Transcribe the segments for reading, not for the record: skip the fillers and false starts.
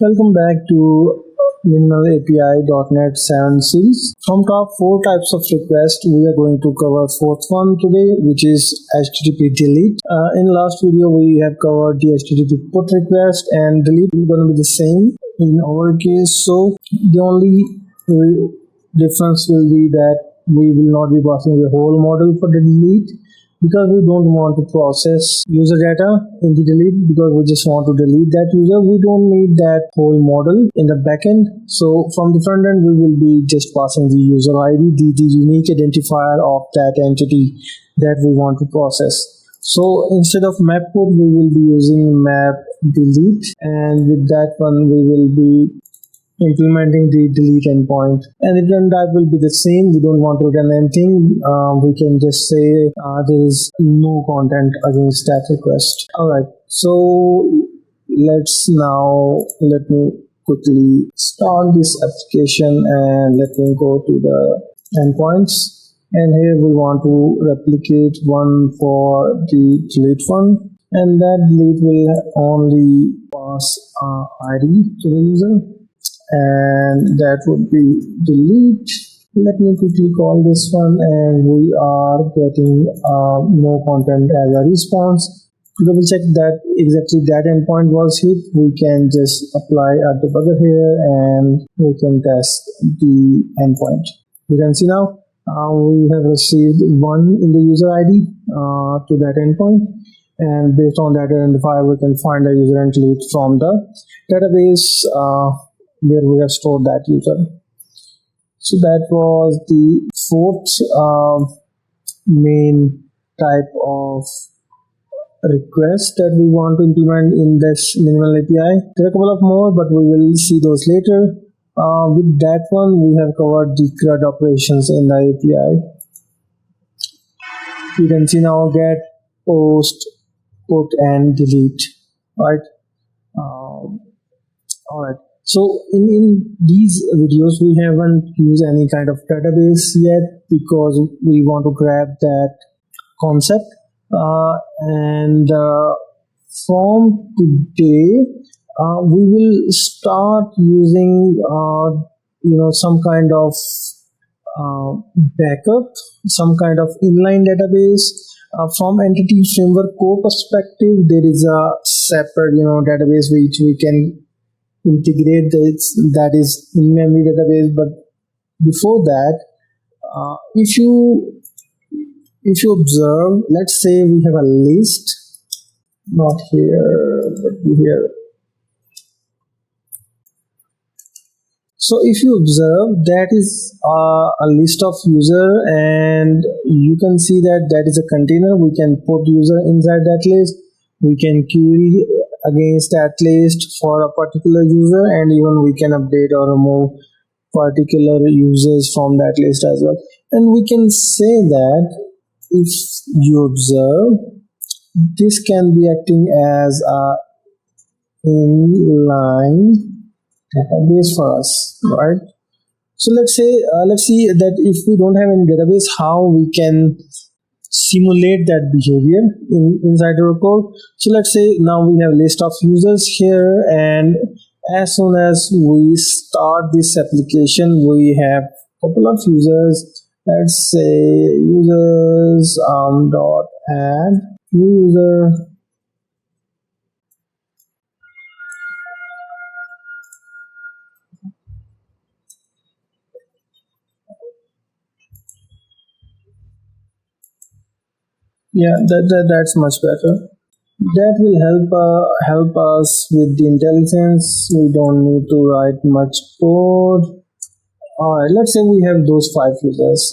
Welcome back to Minimal API Dotnet 7 series. From top 4 types of request, we are going to cover fourth one today, which is HTTP delete. In last video, we have covered the HTTP put request, and delete is going to be the same in our case. So the only difference will be that we will not be passing the whole model for the delete, because we don't want to process user data in the delete, because we just want to delete that user. We don't need that whole model in the backend. So from the front end, we will be just passing the user ID, the unique identifier of that entity that we want to process. So instead of map put, we will be using map delete, and with that one we will be implementing the delete endpoint, and the return type will be the same. We don't want to return anything. We can just say there is no content against that request. Alright, so let me quickly start this application, and let me go to the endpoints, and here we want to replicate one for the delete one, and that delete will only pass ID to the user, and that would be delete. Let me quickly call this one, and we are getting no content as a response. To double check that exactly that endpoint was hit, we can just apply a debugger here, and we can test the endpoint. You can see now we have received 1 in the user ID to that endpoint, and based on that identifier we can find the user and delete from the database where we have stored that user. So that was the fourth main type of request that we want to implement in this minimal API. There are a couple of more, but we will see those later. With that one, we have covered the CRUD operations in the API. You can see now get, post, put, and delete, right? Alright. So in these videos, we haven't used any kind of database yet, because we want to grab that concept. And from today, we will start using some kind of backup, some kind of inline database. From entity framework core perspective, there is a separate database which we can integrate that is in-memory database. But before that, if you observe, let's say we have a list, not here but here. So if you observe, that is a list of user, and you can see that is a container. We can put user inside that list. We can query against that list for a particular user, and even we can update or remove particular users from that list as well. And we can say that if you observe, this can be acting as a inline database for us, right? So let's see that if we don't have any database, how we can simulate that behavior inside our code. So let's say now we have a list of users here, and as soon as we start this application, we have a couple of users. Let's say users dot add user. Yeah, that's much better. That will help us with the intelligence. We don't need to write much code. Alright, let's say we have those 5 users.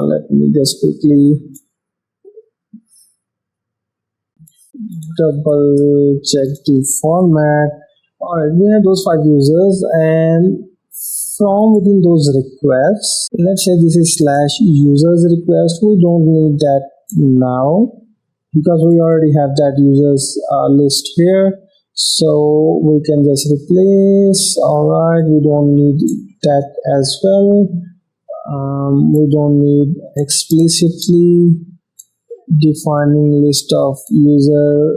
Let me just quickly double check the format. Alright, we have those 5 users, and from within those requests, let's say this is /users request. We don't need that now, because we already have that users list here. So we can just replace. Alright, we don't need that as well. We don't need explicitly defining list of user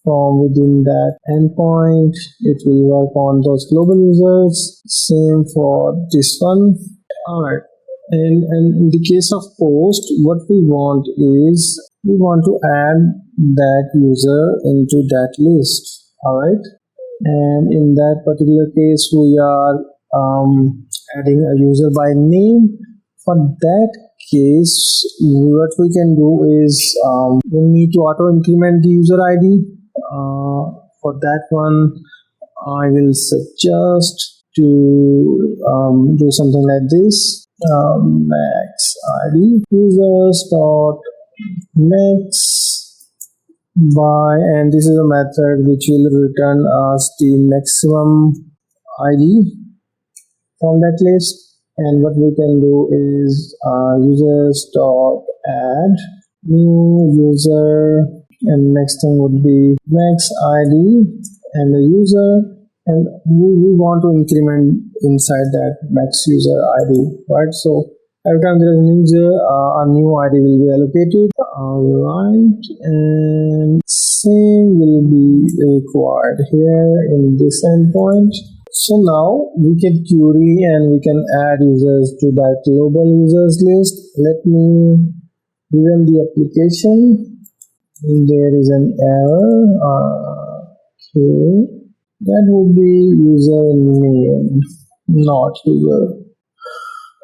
from within that endpoint. It will work on those global users. Same for this one. Alright. And in the case of post, what we want is we want to add that user into that list. Alright. And in that particular case, we are adding a user by name. For that case, what we can do is we need to auto increment the user ID. For that one, I will suggest to do something like this. Max ID users dot max by, and this is a method which will return us the maximum ID from that list. And what we can do is users dot add new user, and next thing would be max ID and the user, and we want to increment inside that max user ID, right? So every time there is a new user, a new ID will be allocated. Alright, and same will be required here in this endpoint. So now we can query and we can add users to that global users list. Let me run the application. There is an error. Okay, that would be user name, not user.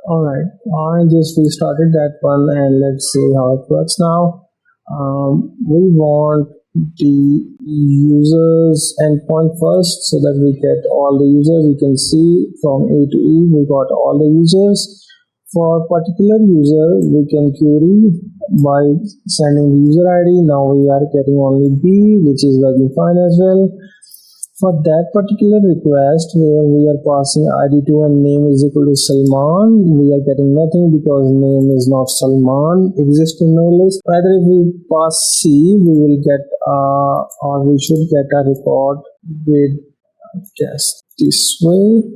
Alright, I just restarted that one and let's see how it works now. We want the users endpoint first so that we get all the users. You can see from A to E we got all the users. For a particular user we can query by sending the user ID. Now we are getting only B, which is working fine as well. For that particular request where we are passing ID to and name is equal to Salman, we are getting nothing because name is not Salman exists in no list. Rather, if we pass C, we will get or we should get a record with just this way.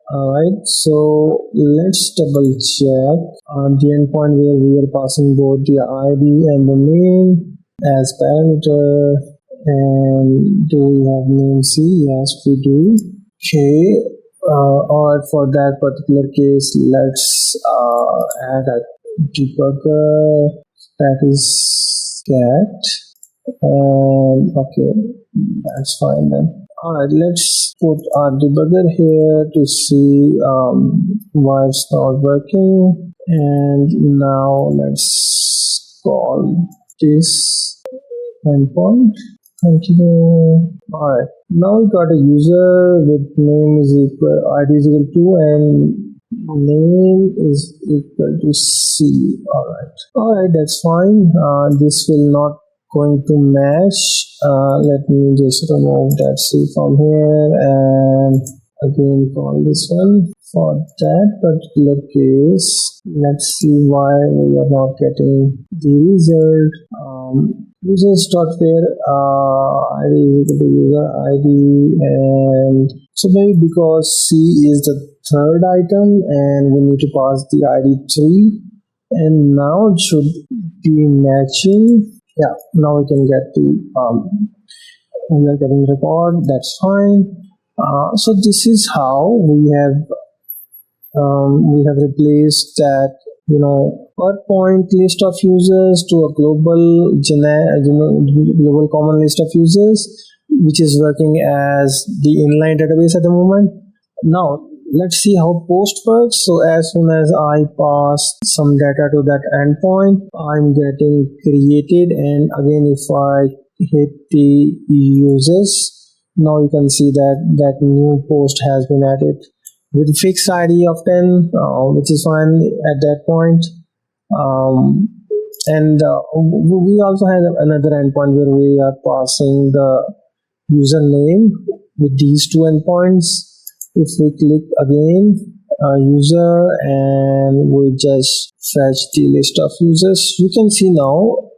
Alright, so let's double check on the endpoint where we are passing both the ID and the name as parameter. And do we have name C? Yes, we do. Okay, or for that particular case, let's add a debugger that is get. And okay, that's fine then. Alright, let's put our debugger here to see why it's not working. And now let's call this endpoint. Continue. Alright, now we got a user with name is equal, ID is equal to, and name is equal to C. Alright, that's fine. This will not going to match. Let me just remove that C from here and again call this one. For that particular case, let's see why we are not getting the result. Users dot where ID is equal to user ID, and so maybe because C is the third item and we need to pass the ID 3, and now it should be matching. Yeah, now we can get the we are getting record. That's fine. So this is how we have replaced that per point list of users to a global global common list of users, which is working as the inline database at the moment. Now let's see how post works. So as soon as I pass some data to that endpoint, I'm getting created, and again if I hit the users, now you can see that new post has been added with fixed ID of 10, which is fine at that point. And we also have another endpoint where we are passing the username with these two endpoints. If we click again user and we just fetch the list of users, you can see now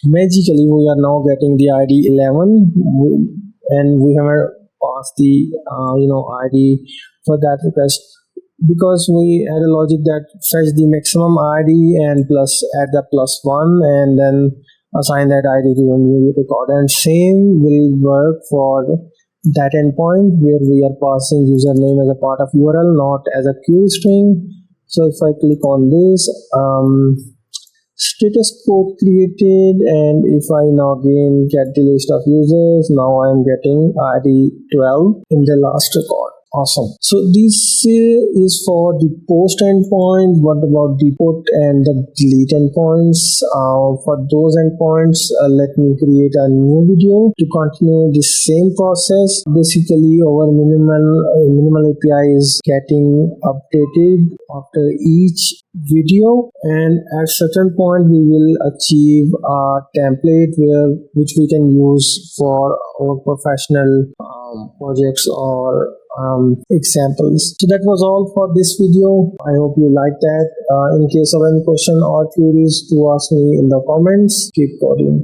magically we are now getting the ID 11, and we have passed the ID for that request, because we had a logic that fetch the maximum ID and plus add the +1, and then assign that ID to a new record, and same will work for that endpoint where we are passing username as a part of URL, not as a query string. So if I click on this, status code created, and if I now again get the list of users, now I am getting ID 12 in the last record. Awesome. So this is for the post endpoint. What about the put and the delete endpoints? For those endpoints, let me create a new video to continue the same process. Basically, our minimal API is getting updated after each video, and at certain point we will achieve a template which we can use for our professional projects or examples. So that was all for this video. I hope you liked that. In case of any question or queries, to ask me in the comments. Keep coding.